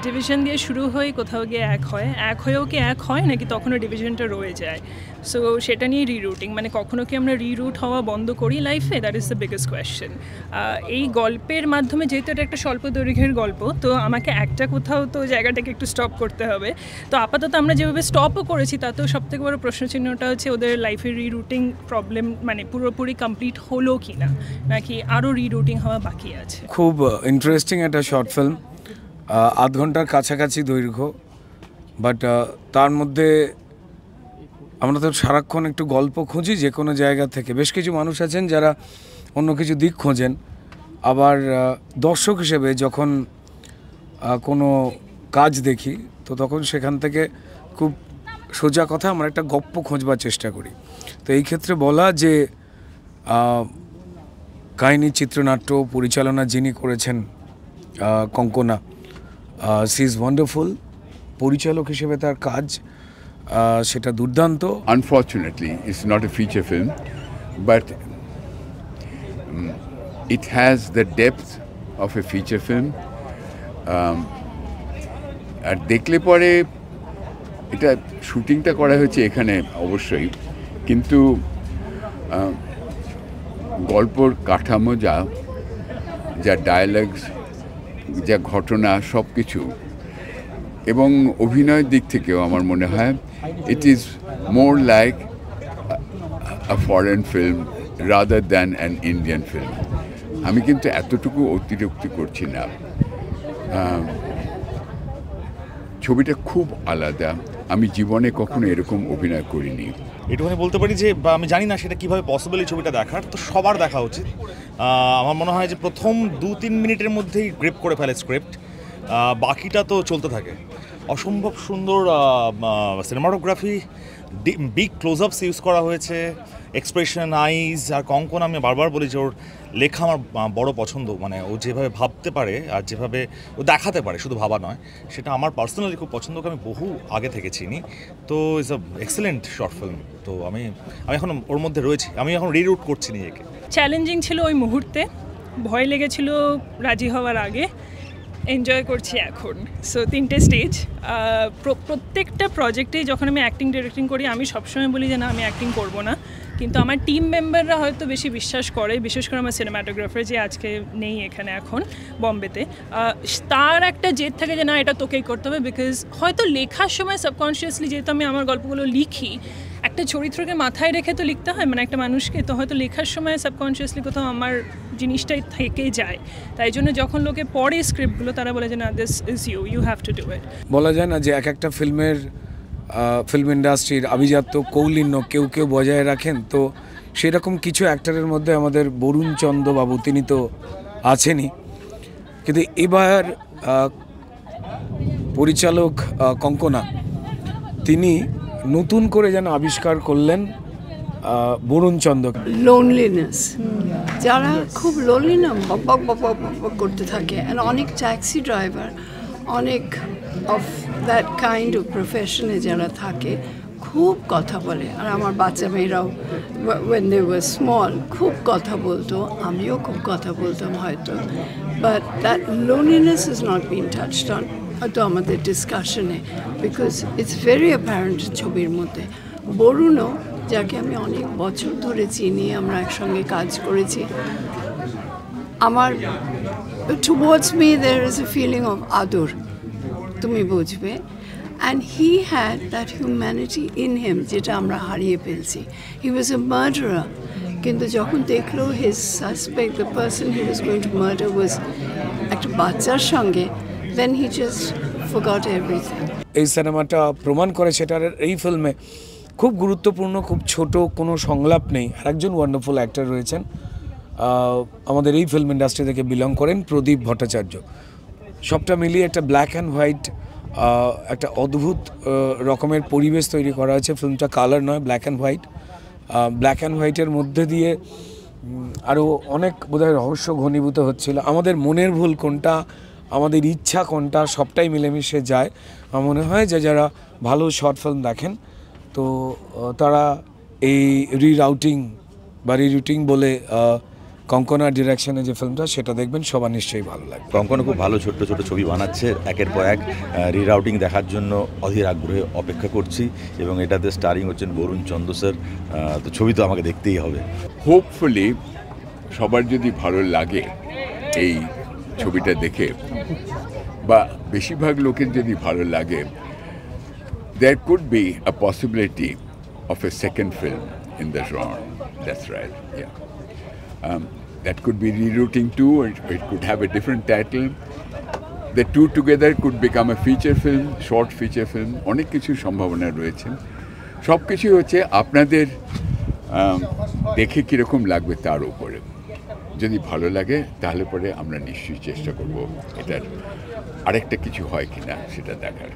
Division দিয়ে শুরু হয়ে কোথাও গিয়ে এক হয়েও কি এক হয় নাকি তখনও ডিভিশনটা রয়ে যায়। সো সেটা নিয়ে রিরুটিং, মানে কখনো কি আমরা রিরুট হওয়া বন্ধ করি লাইফে, that is the biggest question. এই গল্পের মাধ্যমে যেহেতু এটা একটা স্বল্প দৈর্ঘ্যের গল্প, তো আমাকে একটা কোথাও তো জায়গাটাকে একটু স্টপ করতে হবে। তো আপাতত আমরা যেভাবে স্টপও করেছি তাতেও সবথেকে বড় প্রশ্নচিহ্নটা হচ্ছে ওদের লাইফের রিরুটিং প্রবলেম মানে পুরোপুরি কমপ্লিট হলো কি না, নাকি আরও রিরুটিং হওয়া বাকি আছে। খুব ইন্টারেস্টিং একটা শর্ট ফিল্ম, ৮ ঘন্টার কাছাকাছি দৈর্ঘ্য, বাট তার মধ্যে আমরা তো সারাক্ষণ একটু গল্প খুঁজি যে কোনো জায়গা থেকে। বেশ কিছু মানুষ আছেন যারা অন্য কিছু দিক খোঁজেন, আবার দর্শক হিসেবে যখন কোনো কাজ দেখি তো তখন সেখান থেকে খুব সোজা কথা আমরা একটা গপ্প খোঁজবার চেষ্টা করি। তো এই ক্ষেত্রে বলা যে কাহিনী, চিত্রনাট্য, পরিচালনা যিনি করেছেন কঙ্কনা, সি ইজ ওয়ান্ডারফুল। পরিচালক হিসেবে তার কাজ সেটা দুর্দান্ত। Unfortunately, it's not a feature film, but it has the depth of a feature film. আর দেখলে পরে এটা শুটিংটা করা হয়েছে এখানে অবশ্যই, কিন্তু গল্পর কাঠামো যা ডায়ালগস, যা ঘটনা, সব কিছু, এবং অভিনয়ের দিক থেকেও আমার মনে হয় it is more like a foreign film rather than an Indian film. আমি কিন্তু এতটুকু অতিরিক্তি করছি না, ছবিটা খুব আলাদা। আমি জীবনে কখনো এরকম অভিনয় করিনি। এটুখানি বলতে পারি যে আমি জানি না সেটা কীভাবে পসিবল এই ছবিটা দেখার, তো সবার দেখা উচিত। আমার মনে হয় যে প্রথম 2-3 মিনিটের মধ্যেই গ্রিপ করে ফেলে স্ক্রিপ্ট, বাকিটা তো চলতে থাকে। অসম্ভব সুন্দর সিনেমাটোগ্রাফি, বিগ ক্লোজ আপস ইউজ করা হয়েছে, এক্সপ্রেশন, আইজ। আর কঙ্কন, আমি বারবার বলি যে ওর লেখা আমার বড় পছন্দ। মানে ও যেভাবে ভাবতে পারে আর যেভাবে ও দেখাতে পারে, শুধু ভাবা নয়, সেটা আমার পার্সোনালি খুব পছন্দ, আমি বহু আগে থেকে চিনি। তো it's a excellent short film. তো আমি এখন ওর মধ্যে রয়েছি, আমি এখন রিরুট করছি নিজেকে। চ্যালেঞ্জিং ছিল ওই মুহূর্তে, ভয় লেগেছিল রাজি হওয়ার আগে, এনজয় করছি এখন। সো 3টে স্টেজ। প্রত্যেকটা প্রজেক্টেই যখন আমি অ্যাক্টিং ডিরেক্টিং করি আমি সবসময় বলি যে না, আমি অ্যাক্টিং করবো না, কিন্তু আমার টিম মেম্বাররা হয়তো বেশি বিশ্বাস করে, বিশেষ করে আমার সিনেমাটোগ্রাফার যে আজকে নেই এখানে এখন বম্বেতে, তার একটা জেদ থাকে যে না, এটা তোকেই করতে হবে। বিকজ হয়তো লেখার সময় সাবকনশিয়াসলি, যেহেতু আমি আমার গল্পগুলো লিখি, একটা চরিত্রকে মাথায় রেখে তো লিখতে হয়, মানে একটা মানুষকে, তো হয়তো লেখার সময় সাবকনশিয়াসলি কোথাও আমার জিনিসটাই থেকে যায়। তাই জন্য যখন লোকে পড়ে স্ক্রিপ্টগুলো তারা বলে যে না, this is you have to do it. বলা যায় না যে এক একটা ফিল্ম ইন্ডাস্ট্রির আভিজাত্য কৌলিন্য কেউ কেউ বজায় রাখেন, তো সেরকম কিছু অ্যাক্টরের মধ্যে আমাদের বরুণ চন্দ্র বাবু, তিনি তো আছেনই, কিন্তু এবার পরিচালক কঙ্কনা তিনি নতুন করে যেন আবিষ্কার করলেন বরুণ চন্দ্র। লোনলিনেস, যারা খুব লোনলি না, বক বক করতে থাকে, অনেক ট্যাক্সি ড্রাইভার, অনেক অফ দ্যাট কাইন্ড অফ প্রফেশনে যারা থাকে, খুব কথা বলে। আর আমার বাচ্চা মেয়েরাও when they were small খুব কথা বলতো, আমিও খুব কথা বলতাম হয়তো, but that loneliness has not been touched on হয়তো আমাদের ডিসকাশনে, বিকজ ইটস ভেরি অ্যাপারেন্ট ছবির মধ্যে। বরুণও, যাকে আমি অনেক বছর ধরে চিনি, আমরা একসঙ্গে কাজ করেছি, আমার towards me there is a feeling of আদর, তুমি বুঝবে। And he had that humanity in him যেটা আমরা হারিয়ে ফেলছি। He was a murderer, কিন্তু যখন দেখলো his suspect, the person he was going to murder was একটা বাচ্চার সঙ্গে, then he just forgot everything. এই সিনেমাটা প্রমাণ করে সেটার এই ফিল্মে খুব গুরুত্বপূর্ণ, খুব ছোট কোনো সংলাপ নেই, আর একজন ওয়ান্ডারফুল অ্যাক্টর রয়েছেন আমাদের এই ফিল্ম ইন্ডাস্ট্রি থেকে বিলং করেন, প্রদীপ ভট্টাচার্য। সবটা মিলিয়ে একটা ব্ল্যাক অ্যান্ড হোয়াইট, একটা অদ্ভুত রকমের পরিবেশ তৈরি করা হয়েছে। ফিল্মটা কালার নয়, black and white. Black and হোয়াইটের মধ্যে দিয়ে আরও অনেক বোধহয় রহস্য ঘনীভূত হচ্ছিল। আমাদের মনের ভুল কোনটা, আমাদের ইচ্ছা কোনটা, সবটাই মিলেমিশে যায়। আমার মনে হয় যে যারা ভালো শর্ট ফিল্ম দেখেন তো তারা এই রিরুটিং বলে কঙ্কনা ডিরেকশনে যে ফিল্মটা সেটা দেখবেন, সবার নিশ্চয়ই ভালো লাগবে। কঙ্কনা খুব ভালো ছোট্ট ছোট ছবি বানাচ্ছে, একের পর এক রিরাউটিং দেখার জন্য অধীর আগ্রহে অপেক্ষা করছি, এবং এটাতে স্টারিং হচ্ছেন বরুণ চন্দ্র স্যার। তো ছবি তো আমাকে দেখতেই হবে। হোপফুলি সবার যদি ভালো লাগে এই ছবিটা দেখে, বা বেশিরভাগ লোকের যদি ভালো লাগে, there could be a possibility of a second film in the genre. That's right, yeah. That could be rerouting too, or it could have a different title. The two together could become a feature film, short feature film. অনেক কিছু সম্ভাবনা রয়েছে। সব কিছুই হচ্ছে আপনাদের দেখে কীরকম লাগবে তার উপরে। যদি ভালো লাগে তাহলে পরে আমরা নিশ্চয়ই চেষ্টা করব এটার আরেকটা কিছু হয় কিনা সেটা দেখার।